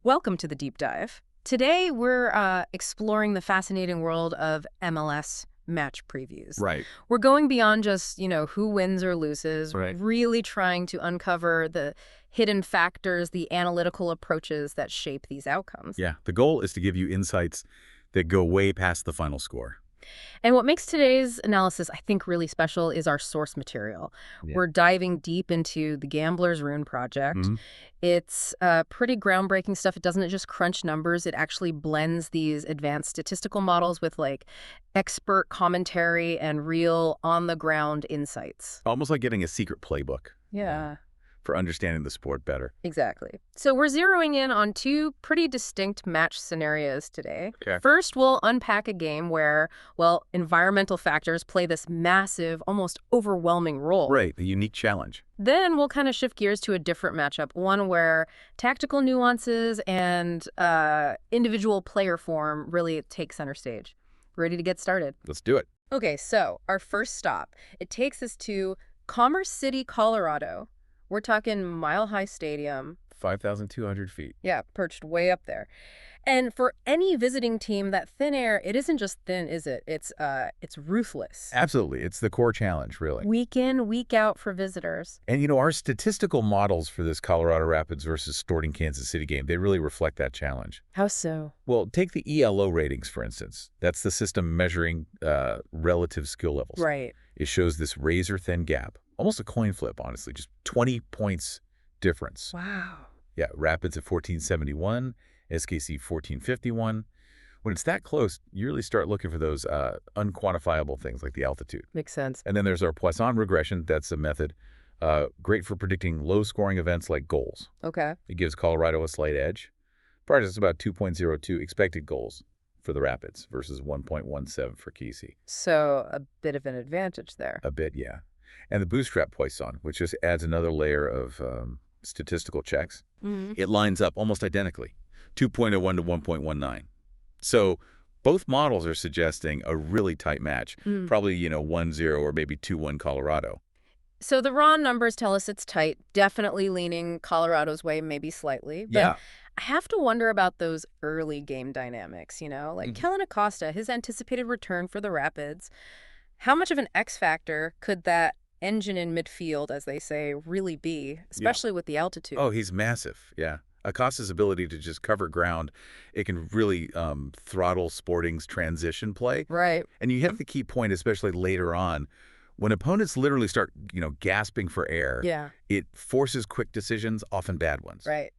Welcome to the deep dive. Today, we're exploring the fascinating world of MLS match previews. Right. We're going beyond just, who wins or loses, Right. really trying to uncover the hidden factors, the analytical approaches that shape these outcomes. Yeah. The goal is to give you insights that go way past the final score. And what makes today's analysis, I think, really special is our source material. Yeah. We're diving deep into the Gambler's Rune project. Mhm. It's pretty groundbreaking stuff. It doesn't just crunch numbers. It actually blends these advanced statistical models with expert commentary and real on-the-ground insights. Almost like getting a secret playbook. Yeah. For understanding the sport better. Exactly. So we're zeroing in on two pretty distinct match scenarios today. Okay. First, we'll unpack a game where, environmental factors play this massive, almost overwhelming role. Right. A unique challenge. Then we'll kind of shift gears to a different matchup, one where tactical nuances and individual player form really take center stage. Ready to get started? Let's do it. Okay, so our first stop, it takes us to Commerce City, Colorado. We're talking Mile High Stadium. 5,200 feet. Yeah, perched way up there. And for any visiting team, that thin air, it isn't just thin, is it? It's ruthless. Absolutely. It's the core challenge, really. Week in, week out for visitors. And, our statistical models for this Colorado Rapids versus Sporting Kansas City game, they really reflect that challenge. How so? Well, take the ELO ratings, for instance. That's the system measuring relative skill levels. Right. It shows this razor-thin gap. Almost a coin flip, honestly. Just 20 points difference. Wow. Yeah, Rapids at 1471, SKC 1451. When it's that close, you really start looking for those unquantifiable things like the altitude. Makes sense. And then there's our Poisson regression. That's a method great for predicting low-scoring events like goals. Okay. It gives Colorado a slight edge. Probably just about 2.02 expected goals for the Rapids versus 1.17 for Kesey. So a bit of an advantage there. A bit, yeah. And the bootstrap Poisson, which just adds another layer of statistical checks. Mm-hmm. It lines up almost identically, 2.01 to 1.19. So both models are suggesting a really tight match, probably, 1-0 or maybe 2-1 Colorado. So the raw numbers tell us it's tight, definitely leaning Colorado's way, maybe slightly. But Yeah. I have to wonder about those early game dynamics, Kellen Acosta, his anticipated return for the Rapids. How much of an X factor could that engine in midfield, as they say, really be, especially with the altitude? Oh, he's massive, yeah. Acosta's ability to just cover ground, it can really throttle Sporting's transition play. Right. And you hit the key point, especially later on. When opponents literally start, gasping for air, it forces quick decisions, often bad ones. Right.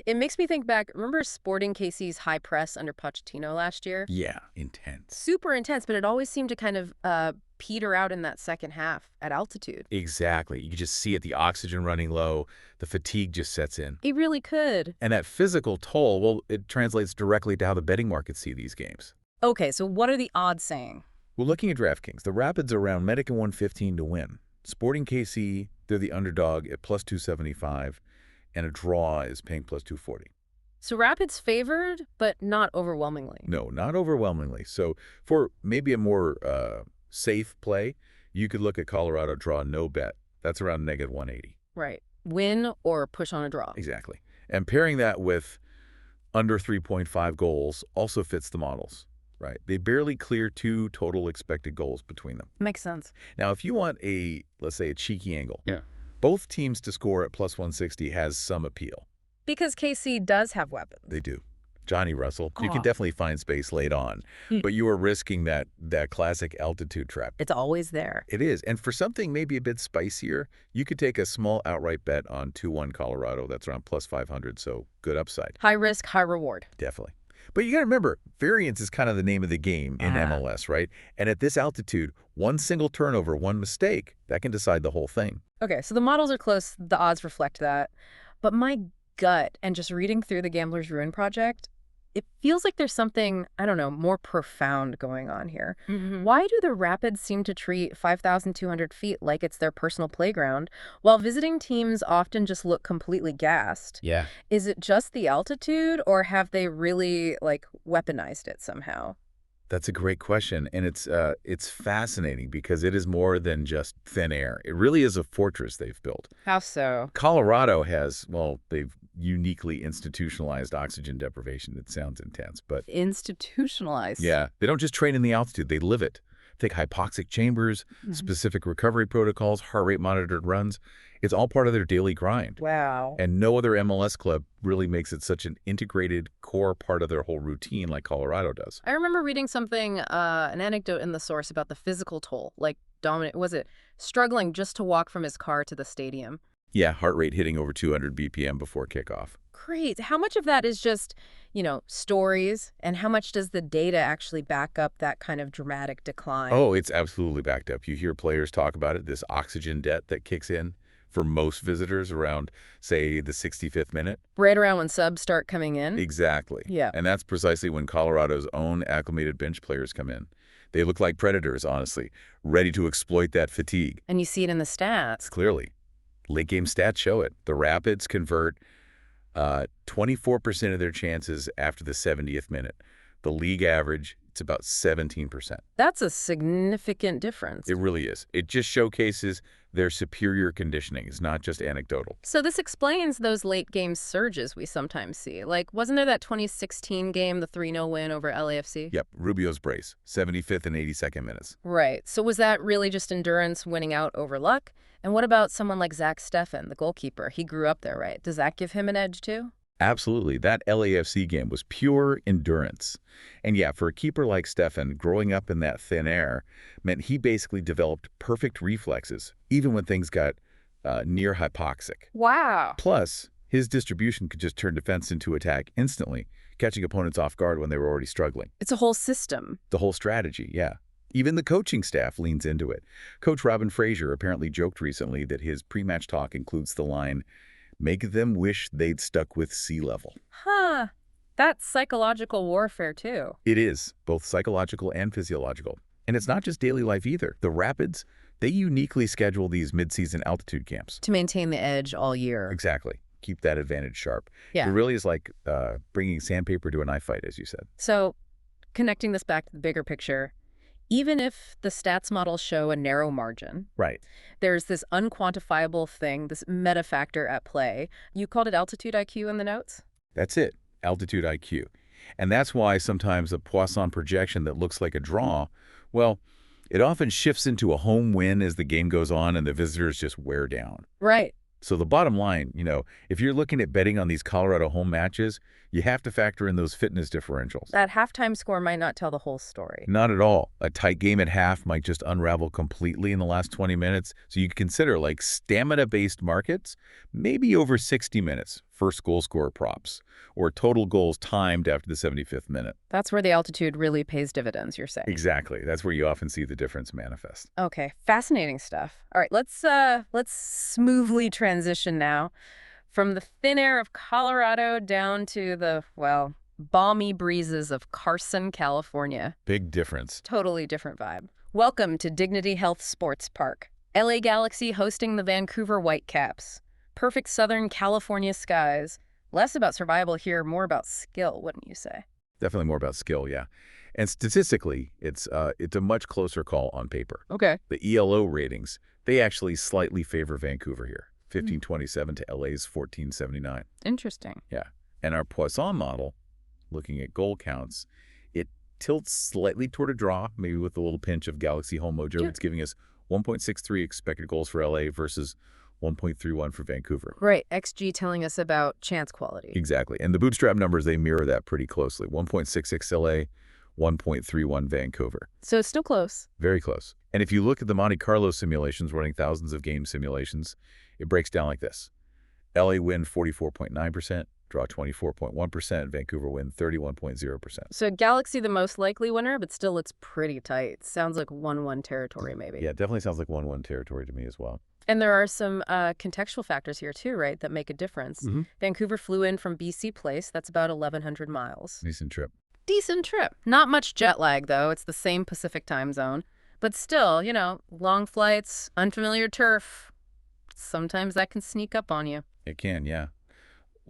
It makes me think back, remember Sporting KC's high press under Pochettino last year? Yeah, intense. Super intense, but it always seemed to kind of peter out in that second half at altitude. Exactly. You can just see it, the oxygen running low, the fatigue just sets in. It really could. And that physical toll, well, it translates directly to how the betting markets see these games. Okay, so what are the odds saying? Well, looking at DraftKings, the Rapids are around Medic at 115 to win. Sporting KC, they're the underdog at plus 275, and a draw is paying plus 240. So Rapids favored, but not overwhelmingly. No, not overwhelmingly. So for maybe a more safe play, you could look at Colorado draw no bet. That's around negative 180. Right. Win or push on a draw. Exactly. And pairing that with under 3.5 goals also fits the models. Right. They barely clear 2 total expected goals between them. Makes sense. Now, if you want let's say a cheeky angle, both teams to score at plus 160 has some appeal. Because KC does have weapons. They do. Johnny Russell, you can definitely find space late on, but you are risking that classic altitude trap. It's always there. It is. And for something maybe a bit spicier, you could take a small outright bet on 2-1 Colorado. That's around plus 500, so good upside. High risk, high reward. Definitely. But you got to remember, variance is kind of the name of the game in MLS, right? And at this altitude, one single turnover, one mistake, that can decide the whole thing. Okay, so the models are close. The odds reflect that. But my gut, and just reading through the Gambler's Rune project, it feels like there's something, I don't know, more profound going on here. Why do the Rapids seem to treat 5,200 feet like it's their personal playground, while visiting teams often just look completely gassed? Yeah. Is it just the altitude, or have they really, weaponized it somehow? That's a great question, and it's fascinating because it is more than just thin air. It really is a fortress they've built. How so? Colorado has, well, they've uniquely institutionalized oxygen deprivation. It sounds intense, but Institutionalized. yeah, they don't just train in the altitude, they live it. Think hypoxic chambers, specific recovery protocols, heart rate monitored runs. It's all part of their daily grind. Wow. And no other MLS club really makes it such an integrated core part of their whole routine like Colorado does. I remember reading something, an anecdote in the source about the physical toll, like Dominic, was it struggling just to walk from his car to the stadium? Yeah, heart rate hitting over 200 BPM before kickoff. Great. How much of that is just, stories, and how much does the data actually back up that kind of dramatic decline? Oh, it's absolutely backed up. You hear players talk about it, this oxygen debt that kicks in for most visitors around, say, the 65th minute. Right around when subs start coming in? Exactly. Yeah. And that's precisely when Colorado's own acclimated bench players come in. They look like predators, honestly, ready to exploit that fatigue. And you see it in the stats. Clearly. Late game stats show it. The Rapids convert 24% of their chances after the 70th minute. The league average, it's about 17%. That's a significant difference. It really is. It just showcases their superior conditioning. It's not just anecdotal. So this explains those late game surges we sometimes see. Like, wasn't there that 2016 game, the 3-0 win over LAFC? Yep, Rubio's brace, 75th and 82nd minutes. Right. So was that really just endurance winning out over luck? And what about someone like Zach Steffen, the goalkeeper? He grew up there, right? Does that give him an edge too? Absolutely. That LAFC game was pure endurance. And yeah, for a keeper like Steffen, growing up in that thin air meant he basically developed perfect reflexes, even when things got near hypoxic. Wow. Plus, his distribution could just turn defense into attack instantly, catching opponents off guard when they were already struggling. It's a whole system. The whole strategy, yeah. Even the coaching staff leans into it. Coach Robin Fraser apparently joked recently that his pre-match talk includes the line, "Make them wish they'd stuck with sea level." Huh. That's psychological warfare too. It is, both psychological and physiological. And it's not just daily life either. The Rapids, they uniquely schedule these mid-season altitude camps. To maintain the edge all year. Exactly. Keep that advantage sharp. Yeah. It really is like bringing sandpaper to a knife fight, as you said. So, connecting this back to the bigger picture, even if the stats models show a narrow margin, Right. there's this unquantifiable thing, this meta factor at play. You called it altitude IQ in the notes? That's it, altitude IQ. And that's why sometimes a Poisson projection that looks like a draw, well, it often shifts into a home win as the game goes on and the visitors just wear down. Right. So the bottom line, if you're looking at betting on these Colorado home matches, you have to factor in those fitness differentials. That halftime score might not tell the whole story. Not at all. A tight game at half might just unravel completely in the last 20 minutes. So you can consider like stamina-based markets, maybe over 60 minutes, first goal scorer props, or total goals timed after the 75th minute. That's where the altitude really pays dividends, you're saying. Exactly. That's where you often see the difference manifest. Okay, fascinating stuff. All right, let's smoothly transition now from the thin air of Colorado down to the, balmy breezes of Carson, California. Big difference. Totally different vibe. Welcome to Dignity Health Sports Park. LA Galaxy hosting the Vancouver Whitecaps. Perfect Southern California skies. Less about survival here, more about skill, wouldn't you say? Definitely more about skill, yeah. And statistically, it's a much closer call on paper. Okay. The ELO ratings, they actually slightly favor Vancouver here. 1527 to LA's 1479. Interesting. Yeah. And our Poisson model, looking at goal counts, it tilts slightly toward a draw, maybe with a little pinch of Galaxy home mojo. Yeah. It's giving us 1.63 expected goals for LA versus 1.31 for Vancouver. Right. XG telling us about chance quality. Exactly. And the bootstrap numbers, they mirror that pretty closely. 1.66 LA, 1.31 Vancouver. So it's still close. Very close. And if you look at the Monte Carlo simulations, running thousands of game simulations, it breaks down like this. LA win 44.9%, draw 24.1%, Vancouver win 31.0%. So Galaxy the most likely winner, but still it's pretty tight. Sounds like 1-1 territory maybe. Yeah, it definitely sounds like 1-1 territory to me as well. And there are some contextual factors here too, right, that make a difference. Vancouver flew in from BC Place. That's about 1,100 miles. Decent trip. Decent trip. Not much jet lag, though. It's the same Pacific time zone. But still, long flights, unfamiliar turf. Sometimes that can sneak up on you. It can, yeah.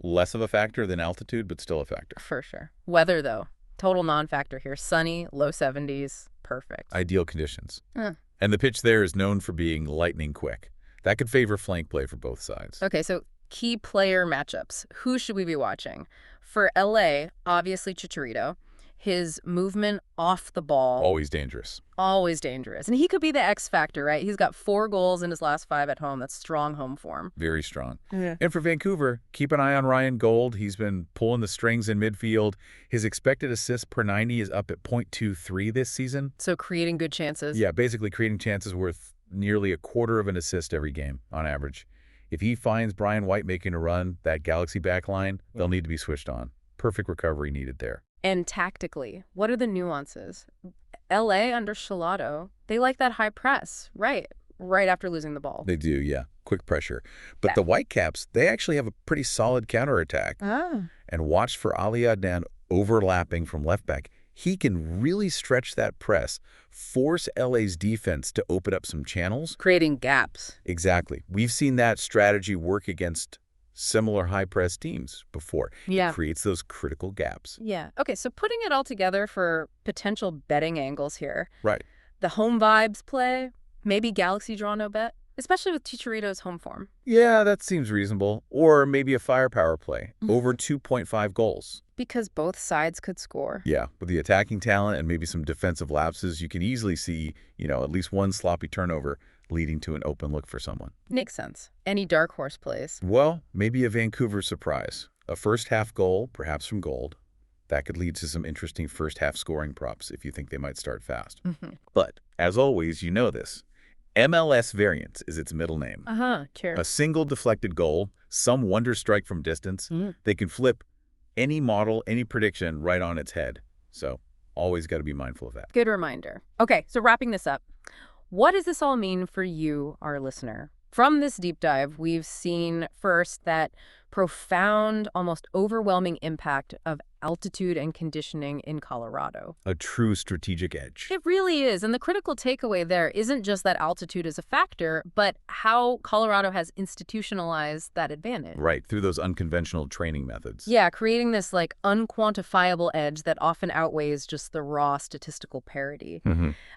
Less of a factor than altitude, but still a factor. For sure. Weather, though. Total non-factor here. Sunny, low 70s. Perfect. Ideal conditions. And the pitch there is known for being lightning quick. That could favor flank play for both sides. Okay, so Key player matchups. Who should we be watching? For LA, obviously Chicharito. His movement off the ball, Always dangerous. always dangerous. And he could be the X factor, right? He's got 4 goals in his last 5 at home. That's strong home form. Very strong. Yeah. And for Vancouver, keep an eye on Ryan Gold. He's been pulling the strings in midfield. His expected assists per 90 is up at .23 this season. So creating good chances. Yeah, basically creating chances worth nearly a quarter of an assist every game on average. If he finds Brian White making a run, that Galaxy back line, they'll need to be switched on. Perfect recovery needed there. And tactically, what are the nuances? LA under Shalotto, they like that high press, right after losing the ball. They do, yeah. Quick pressure. But Yeah. the Whitecaps, they actually have a pretty solid counterattack. Ah. And watch for Ali Adnan overlapping from left back. He can really stretch that press, force LA's defense to open up some channels. Creating gaps. Exactly. We've seen that strategy work against similar high-press teams before. Yeah. It creates those critical gaps. Yeah. Okay, so putting it all together for potential betting angles here. Right. The home vibes play, maybe Galaxy draw no bet, especially with Chicharito's home form. Yeah, that seems reasonable. Or maybe a firepower play, over 2.5 goals. Because both sides could score. Yeah, with the attacking talent and maybe some defensive lapses, you can easily see, at least one sloppy turnover leading to an open look for someone. Makes sense. Any dark horse plays? Well, maybe a Vancouver surprise. A first-half goal, perhaps from Gold. That could lead to some interesting first-half scoring props if you think they might start fast. But, as always, you know this. MLS variance is its middle name. Sure. A single deflected goal, some wonder strike from distance, they can flip any model, any prediction right on its head. So, always got to be mindful of that. Good reminder. Okay, so wrapping this up. What does this all mean for you, our listener? From this deep dive, we've seen first that profound, almost overwhelming impact of altitude and conditioning in Colorado. A true strategic edge. It really is. And the critical takeaway there isn't just that altitude is a factor, but how Colorado has institutionalized that advantage. Right, through those unconventional training methods. Yeah, creating this unquantifiable edge that often outweighs just the raw statistical parity.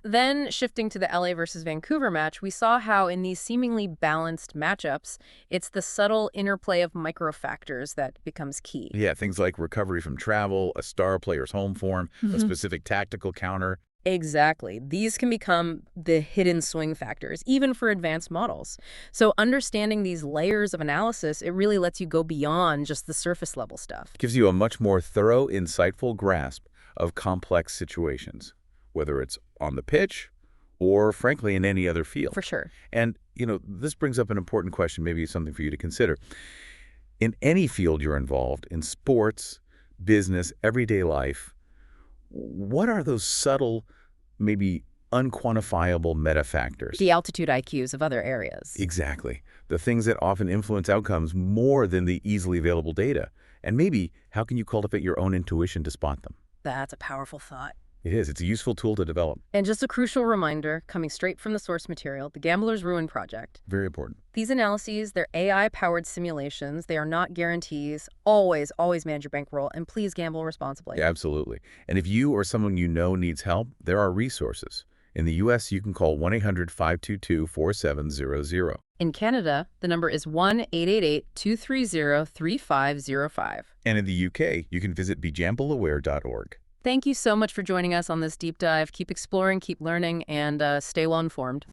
Then shifting to the LA versus Vancouver match, we saw how in these seemingly balanced matchups, it's the subtle interplay of micro factors that becomes key. Yeah, things like recovery from travel, a star player's home form, a specific tactical counter. Exactly. These can become the hidden swing factors, even for advanced models. So understanding these layers of analysis, it really lets you go beyond just the surface level stuff. Gives you a much more thorough, insightful grasp of complex situations, whether it's on the pitch or, frankly, in any other field. For sure. And, this brings up an important question, maybe something for you to consider. In any field you're involved, in sports, business, everyday life, what are those subtle, maybe unquantifiable meta factors? The altitude IQs of other areas. Exactly. The things that often influence outcomes more than the easily available data. And maybe, how can you cultivate your own intuition to spot them? That's a powerful thought. It is. It's a useful tool to develop. And just a crucial reminder, coming straight from the source material, the Gambler's Ruin Project. Very important. These analyses, they're AI-powered simulations. They are not guarantees. Always, always manage your bankroll, and please gamble responsibly. Yeah, absolutely. And if you or someone you know needs help, there are resources. In the U.S., you can call 1-800-522-4700. In Canada, the number is 1-888-230-3505. And in the U.K., you can visit begambleaware.org. Thank you so much for joining us on this deep dive. Keep exploring, keep learning, and stay well informed.